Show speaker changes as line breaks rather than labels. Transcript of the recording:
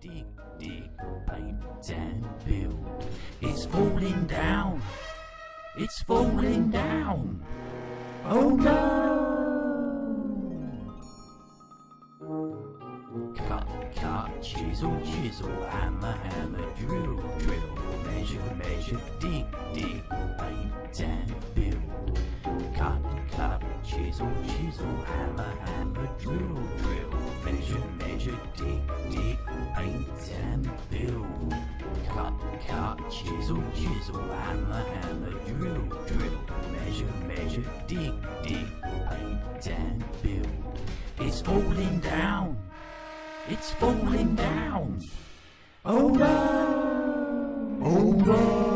dig, dig, paint and build. It's falling down. It's falling down. Oh no! Cut, cut, chisel, chisel, hammer, hammer, drill, drill. Measure, measure, dig, dig, paint and build. Cut, cut, chisel, chisel, hammer, hammer, drill, drill. Measure, measure, dig, dig, paint and build. Cut, cut, chisel, chisel, hammer, hammer, drill, drill. Measure, measure, dig, dig, paint and build. It's falling down. It's falling down. Oh no! Oh no!